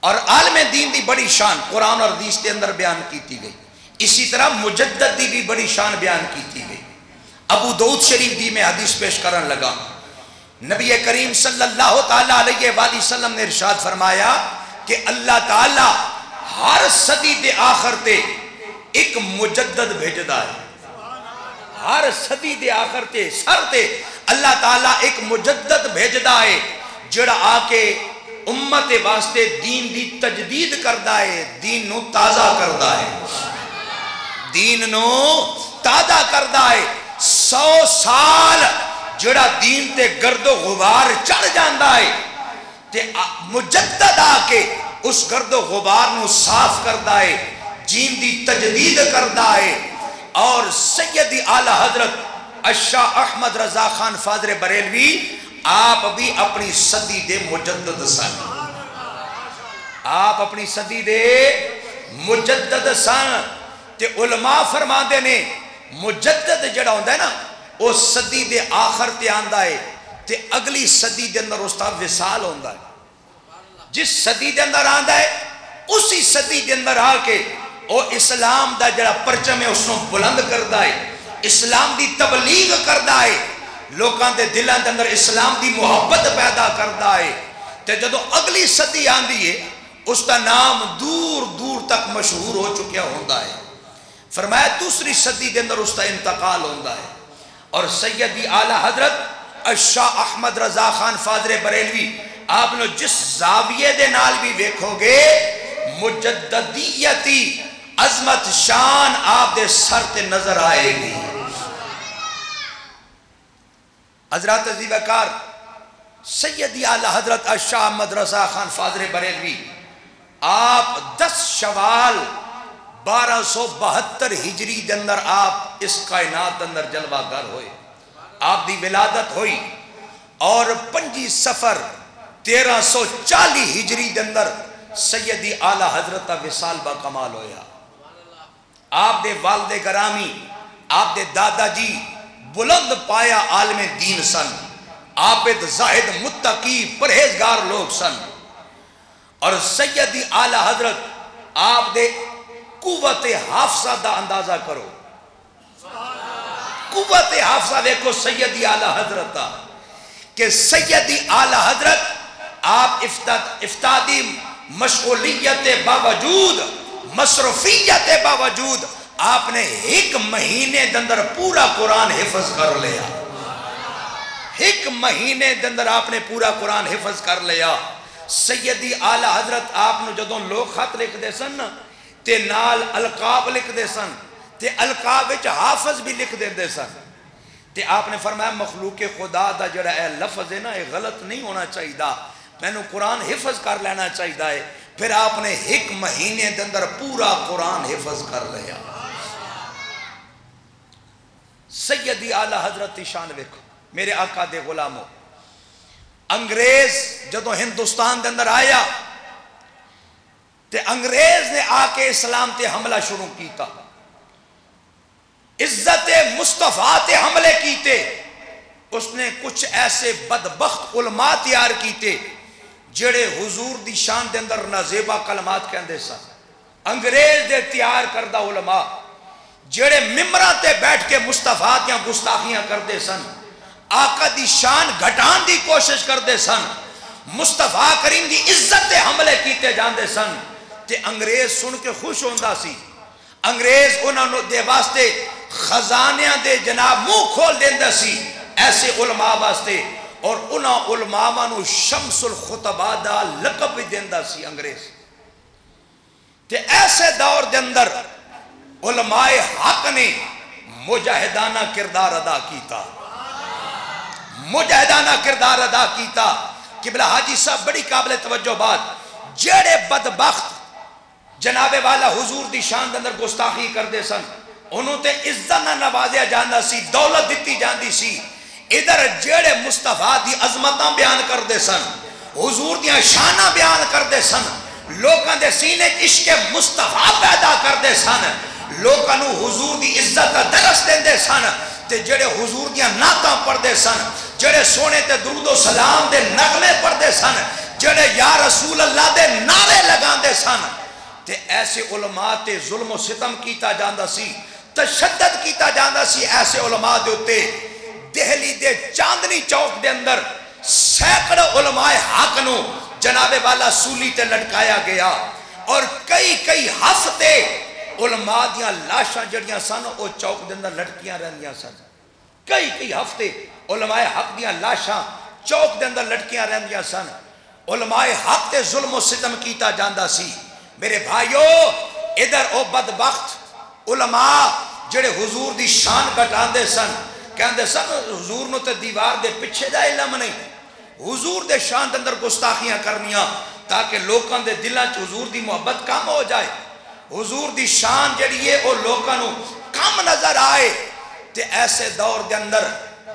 اور عالم دین دی بڑی شان قرآن اور حدیث کے اندر بیان کی گئی. اسی طرح مجدد دی بھی بڑی شان بیان کی گئی. ابو داؤد شریف دی میں حدیث پیش کرن لگا. نبی کریم صلی اللہ تعالی علیہ وآلہ وسلم نے ارشاد فرمایا کہ اللہ تعالی ہر صدی دے آخر تے ایک مجدد بھیجدا ہے. ہر صدی دے آخر تے سر تے اللہ تعالیٰ ایک مجدد بھیجدا ہے جڑا آ کے امت واسطے دین دی تجدید کردا ہے, دین نو تازہ کردا ہے, دین نو تازہ کردا ہے. 100 سال جڑا دین تے گرد و غبار چڑھ جاندا ہے تے مجدد آ کے اس گرد و غبار نو صاف کردا ہے, دین دی تجدید کردا ہے. اور سیدی اعلی حضرت الشاہ احمد رضا خان فاضل بریلوی آپ بھی اپنی صدی دے مجدد سن. آپ اپنی صدی دے مجدد سن. تے علماء فرماندے نے مجدد جڑا ہوندا ہے نا وہ صدی دے آخر تے آندا ہے تے اگلی صدی دے اندر اس دا وصال ہوندا ہے. جس صدی دے اندر آندا ہے اسی صدی دے اندر آ کے وہ اسلام دا جڑا پرچم ہے اس کو بلند کردا ہے, اسلام دی تبلیغ کردا ہے, لوکاں دے دلاں دے اندر اسلام دی محبت پیدا کردا ہے. تے جدوں اگلی صدی آندی ہے اس دا نام دور دور تک مشہور ہو چکیا ہوندا ہے. فرمایا دوسری صدی دے اندر اس دا انتقال ہوندا ہے. اور سیدی اعلی حضرت الشاہ احمد رضا خان فاضل بریلوی آپ نے جس زاویے دے نال بھی دیکھو گے مجددیتی عظمت شان آپ دے سر تے نظر آئے گی. حضرت عزیز وقار سیدی اعلی حضرت الشاہ احمد رضا خان فاضل بریلوی آپ 10 شوال 1272 ہجری دے اندر آپ اس کائنات اندر جلوہ گر ہوئے. آپ دی ولادت ہوئی اور 5 صفر 1340 ہجری دے اندر سیدی اعلی حضرت وصال با کمال ہویا. آپ دے والد گرامی آپ دے دادا جی بلند پایا عالم دین سن, عابد زاہد متقی پرہیزگار لوگ سن. اور سیدی اعلی حضرت آپ دے قوت حافظہ دا اندازہ کرو, قوت حافظہ دیکھو سیدی اعلی حضرت کہ سیدی اعلی حضرت آپ افتادی مشغولیت باوجود مصروفیت باوجود آپ نے 1 مہینے دندر پورا قرآن حفظ کر لیا. 1 مہینے دندر آپ نے پورا قرآن حفظ کر لیا. سیدی اعلی حضرت آپ نے جدوں لوگ خط لکھ دے سن تے نال القاب لکھ دے سن تے القاب وچ حافظ بھی لکھ دے سن. تے آپ نے فرمایا مخلوق خدا دا جڑا اے لفظ ہے نا یہ غلط نہیں ہونا چاہیے, میں نے قرآن حفظ کر لینا چاہیے. پھر آپ نے 1 مہینے دے اندر پورا قرآن حفظ کر لیا. سیدی اعلی حضرت شان دیکھو میرے آقا دے غلاموں. انگریز جدوں ہندوستان دے اندر آیا تے انگریز نے آ کے اسلام تے حملہ شروع کیتا, عزت مصطفیٰ تے حملے کیتے. اس نے کچھ ایسے بدبخت علماء تیار کیتے جڑے حضور دی شان دے اندر نازیبا کلمات کہندے سن. انگریز دے تیار کردہ علماء جڑے ممبراں تے بیٹھ کے مصطفیٰ دیاں گستاخیاں کردے سن, آقا دی شان گھٹان دی کوشش کردے سن, مصطفیٰ کریم دی عزت تے حملے کیتے جاندے سن. تے انگریز سن کے خوش ہوندا سی. انگریز انہاں دے واسطے خزانیاں دے جناب منہ کھول دیندا سی ایسے علماء واسطے, اور انہاں علماء نو شمس الخطباء دا لقب بھی دیندا سی انگریز. تے ایسے دور دے اندر علماء حق نے مجاہدانہ کردار ادا کیتا, مجاہدانہ کردار ادا کیتا. قبلہ حاجی صاحب بڑی قابل توجہ بات, جڑے بدبخت جناب والا حضور دی شان دے اندر گستاخی کردے سن انہوں تے عزت نہ نوازیا جاندا سی, دولت دتی جاندی سی. ادھر جڑے مصطفیٰ دی عظمتاں بیان کردے سن, حضور دیاں شاناں بیان کردے سن, لوکاں دے سینے عشق مصطفیٰ پیدا کردے سن, لوکاں نو حضور دی عزت دا درس دیندے سن. تے جڑے حضور دیاں نعتاں پڑھدے سن, جڑے سونے تے درود و سلام دے نغمے پڑھدے سن, جڑے یا رسول اللہ دے نعرے لگان دے سن تے ایسے علماء تے ظلم و ستم کیتا جاندہ سی تشدد کیتا جاندہ سی ایسے علماء دے ہوتے دہلی دے چاندنی چوک دے اندر سینکڑ علماء حق نو جناب والا سولی تے لٹکایا گیا اور کئی ہفتے علماء دیاں لاشاں جڑیاں سن او چوک دے اندر لٹکیاں رہندیاں سن کئی ہفتے علماء حق دیاں لاشاں چوک دے اندر لٹکیاں رہندیاں سن علماء حق تے ظلم و ستم کیتا جاندہ سی میرے بھائیو ادھر او بدبخت علماء جڑے حضور دی شان گھٹان دے سن کہندے سن حضور نو تے دیوار دے پچھے دا علم نہیں حضور دے شان دے اندر گستاخیاں کرنیاں تاکہ لوکاں دے دلاں چ حضور دی محبت کم ہو جائے حضور دی شان جڑی ہے او لوکاں نو کم نظر آئے تے ایسے دور دے اندر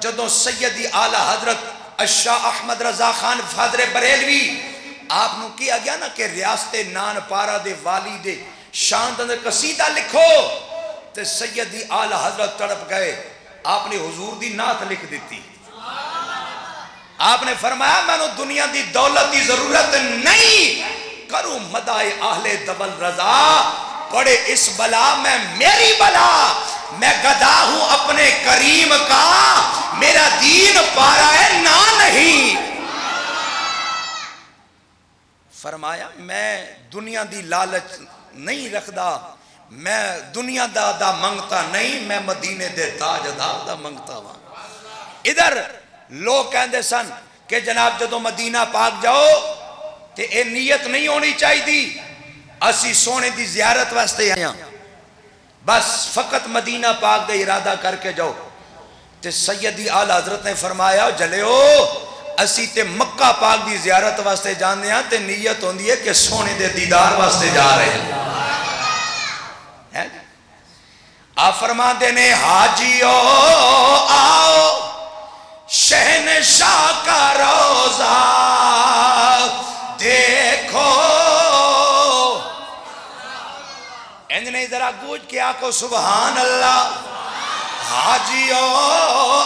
جدوں سیدی اعلی حضرت شاہ احمد رضا خان فادر بریلوی آپ نو کیا گیا نا کہ ریاست نان پارا دے والی دے شان دے اندر قصیدہ لکھو تے سیدی اعلی حضرت تڑپ گئے آپ نے حضور دی نعت لکھ دیتی آپ نے فرمایا میں نے دنیا دی دولت دی ضرورت نہیں کروں مدائے اہل دبل رضا پڑے اس بلا میں میری بلا میں گدا ہوں اپنے کریم کا میرا دین پارا ہے نہ نہیں فرمایا میں دنیا دی لالچ نہیں رکھدا میں دنیا دا منگتا نہیں میں مدینے دے تاجدار دا منگتا ہوں ادھر لوگ کہندے سن کہ جناب جدو مدینہ پاک جاؤ تے اے نیت نہیں ہونی چاہی دی اسی سونے دی زیارت واسطے آیا بس فقط مدینہ پاک دے ارادہ کر کے جاؤ تے سیدی اعلی حضرت نے فرمایا جلیو اسی تے مکہ پاک دی زیارت واسطے جانے ہیں تے نیت ہوندی ہے کہ سونے دے دیدار واسطے جا رہے ہیں آپ فرما دینے حاجیو آؤ شہنشاہ کا روزہ دیکھو انجنے ذرا گوج کے آکو سبحان اللہ حاجیو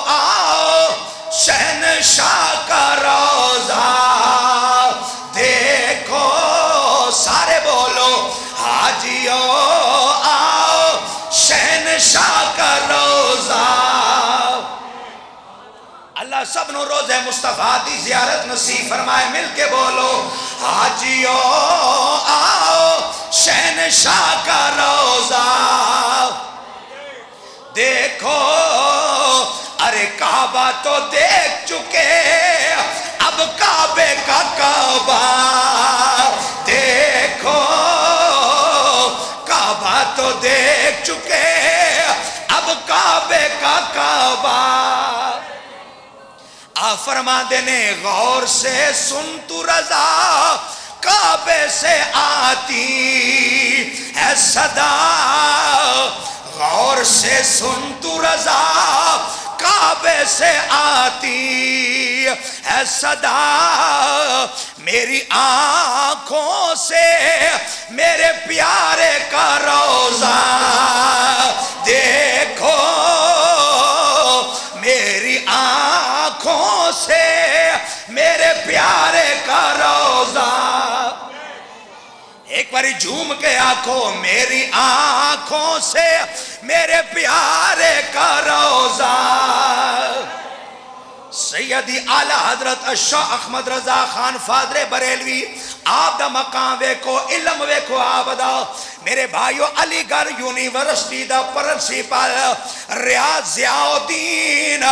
آؤ شہنشاہ کا روزہ دیکھو سارے بولو حاجیو آؤ شہنشاہ کا روزہ اللہ سب نو روزہ مصطفیٰ دی زیارت نصیب فرمائے مل کے بولو حاجیو آؤ شہنشاہ کا روزہ دیکھو ارے کعبہ تو دیکھ چکے اب کعبے کا کعبہ دیکھو کعبہ تو دیکھ چکے اب کعبے کا کعبہ فرما دینے غور سے سن تو رضا کعبے سے آتی ہے صدا غور سے سن تو رضا کعبے سے آتی ہے صدا میری آنکھوں سے میرے پیارے کا روزہ دیکھو میری آنکھوں سے میرے پیارے کا روزہ ایک باری جھوم کے آنکھوں میری آنکھوں سے میرے پیارے کا روزہ سیدی اعلی حضرت شاہ احمد رضا خان فادر بریلوی آپ دا مقام ویکھو علم ویکھو آپ دا میرے بھائیو علی گڑھ یونیورسٹی دا پرنسپل ریاض ضیاء الدین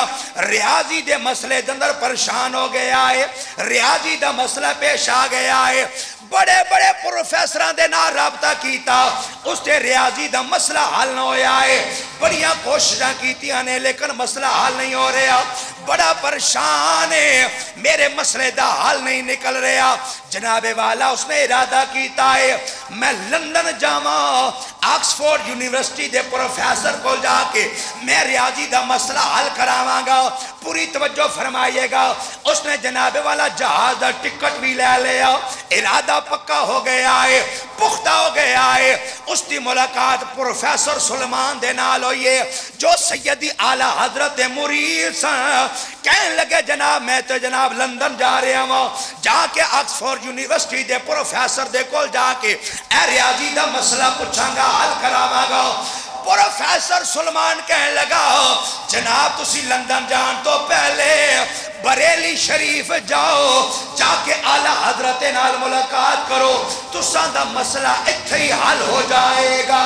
ریاضی دے مسئلے دندر پریشان ہو گیا ہے ریاضی دا مسئلہ پیش آ گیا ہے بڑے بڑے پروفیسران دے نہ رابطہ کیتا اس تے ریاضی دا مسئلہ حل نہ ہویا ہے بڑیاں کوششاں کیتیاں نے لیکن مسئلہ حل نہیں ہو رہا بڑا پریشان ہے میرے مسئلے دا حل نہیں نکل رہا جناب والا اس نے ارادہ کیتا ہے میں لندن جاما آکسفورڈ یونیورسٹی دے پروفیسر کو جا کے میں ریاضی دا مسئلہ حل کراواں گا پوری توجہ فرمائیے گا اس نے جناب والا جہاز دا ٹکٹ بھی لے لیا ارادہ پکا ہو گیا ہے، پختہ ہو گیا ہے۔ اس دی ملاقات پروفیسر سلیمان دے نال ہوئی ہے جو سیدی اعلی حضرت مرید سن۔ کہنے لگے جناب میں تو جناب لندن جا رہا ہوں، جا کے آکسفورڈ یونیورسٹی دے پروفیسر دے کول جا کے اے ریاضی دا مسئلہ پوچھاں گا، حل کراواں گا۔ پروفیسر سلیمان کہنے لگا جناب تسی لندن جان تو پہلے بریلی شریف جاؤ، جا کے اعلیٰ حضرت نال ملاقات کرو، تساں دا مسئلہ اتھے ہی حل ہو جائے گا،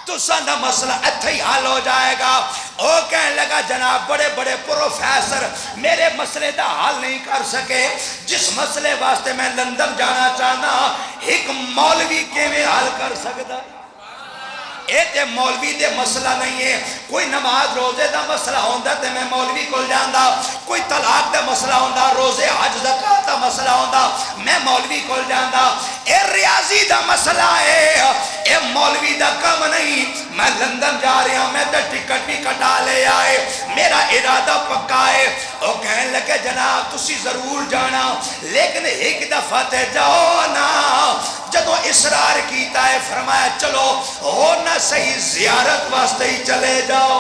تساں دا مسئلہ اتھے ہی حل ہو جائے گا۔ او کہنے لگا جناب بڑے بڑے پروفیسر میرے مسئلے دا حل نہیں کر سکے، جس مسئلے واسطے میں لندن جانا چاہنا ایک مولوی کے میں حل کر سکتا ہے۔ اے تے مولوی دے مسئلہ نہیں ہے، کوئی نماز روزے دا مسئلہ ہوندہ تے میں مولوی کل جاندہ، کوئی طلاق دا مسئلہ ہوندہ، روزے حج زکاة دا مسئلہ ہوندہ میں مولوی کل جاندہ۔ اے ریاضی دا مسئلہ ہے، اے مولوی دا کم نہیں، میں لندن جا رہا ہوں، میں تے ٹکٹ بھی کٹا لے آئے، میرا ارادہ پکا ہے۔ او کہنے لگے جناب تسی ضرور جانا، لیکن ایک دفعہ تے جاؤ نا۔ جدو اصرار کیتا ہے فرمایا چلو ہو نہ صحیح زیارت واسطے ہی چلے جاؤ،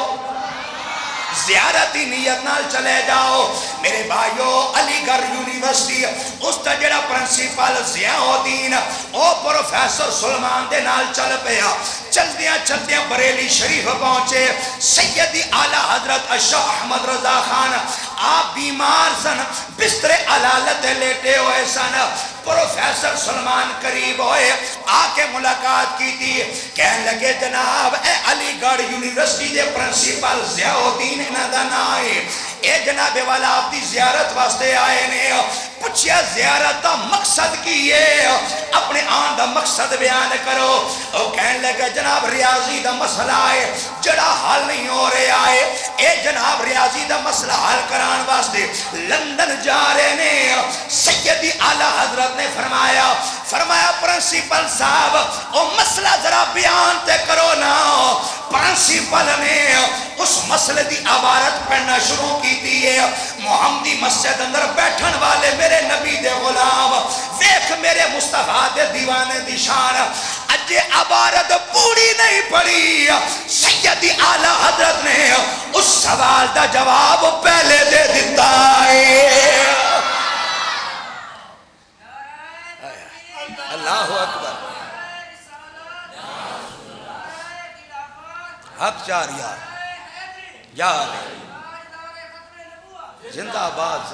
زیارتی نیت نال چلے جاؤ۔ میرے بھائیو علی گڑھ یونیورسٹی اس تا جڑا پرنسپل ضیاء الدین او پروفیسر سلیمان دے نال چل پیا، چلدیاں بریلی شریف پہنچے۔ سیدی اعلیٰ حضرت شاہ احمد رضا خان آپ بیمار سن، بستر علالت لیٹے ہوئے سن۔ پروفیسر سلیمان قریب ہوئے، آ کے ملاقات کی تھی، کہنے لگے جناب اے علی گڑھ یونیورسٹی دے پرنسپل ضیاء الدین انہاں دا نام ہے، اے جناب والا آپ دی زیارت واسطے آئے نے۔ پوچھیا زیارت دا مقصد کی ہے، اپنے آن دا مقصد بیان کرو۔ او کہنے لگا جناب ریاضی دا مسئلہ ہے جڑا حل نہیں ہو رہے آئے، اے جناب ریاضی دا مسئلہ حل کران واسطے لندن جا رہے نے۔ سیدی اعلیٰ حضرت نے فرمایا پرنسپل صاحب او مسئلہ ذرا بیان تے کرو نا۔ پرنسپل نے اس مسئلے دی عبارت پڑھنا شروع کی تھی ہے، محمدی مسجد اندر بیٹھن والے میرے نبی دے غلام، ویکھ میرے مصطفیٰ دے دیوانے دی شان، اجے عبارت پوری نہیں پڑی۔ سیدی اعلیٰ حضرت نے اس سوال دا جواب پہلے دے دیتا ہے۔ اللہ اکبر، حق چار یار زندہ آباد۔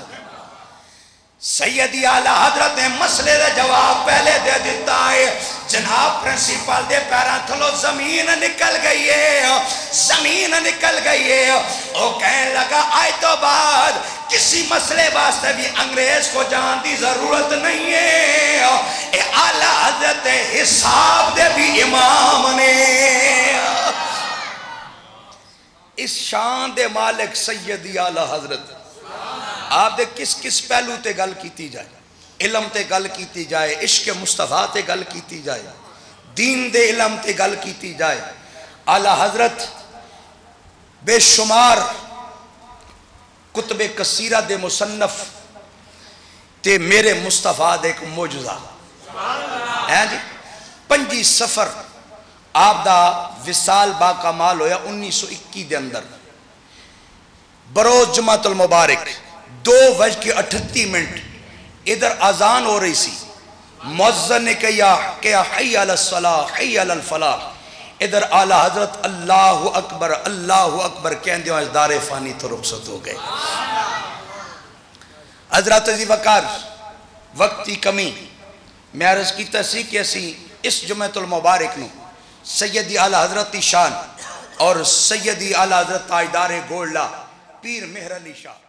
سیدی اعلیٰ حضرت نے مسئلے دے جواب پہلے دے دیتا ہے۔ جناب پرنسپل دے پیران تھلو زمین نکل گئی ہے، زمین نکل گئی ہے۔ او کہنے لگا آج تو بعد کسی مسئلے واسطے بھی انگریز کو جان دی ضرورت نہیں ہے، اے اعلیٰ حضرت حساب دے بھی امام نے۔ اس شان دے مالک سیدی اعلیٰ حضرت آپ دے کس کس پہلو تے گل کیتی جائے، علم تے گل کیتی جائے، عشق مصطفیٰ تے گل کیتی جائے، دین دے علم تے گل کیتی جائے، اعلیٰ حضرت بے شمار کتب کثیرہ دے مصنف تے میرے مصطفیٰ دے ایک موجزہ ہے جی۔ 5 سفر آپ دا وصال با کمال ہویا 1921 دے اندر، بروز جمعۃ المبارک 2:38 ادھر اذان ہو رہی سی، مؤذن نے کہا حی علی الصلاۃ حی علی الفلاح، ادھر اعلیٰ حضرت اللہ اکبر کہندے ہوئے دار فانی تو رخصت ہو گئے۔ حضرت عزیز وقار وقت کی کمی میں عرض کیتا سی کہ اسی اس جمعۃ المبارک نو سیدی اعلیٰ حضرت کی شان اور سیدی اعلیٰ حضرت تاجدار گولڈا پیر مہر علی شاہ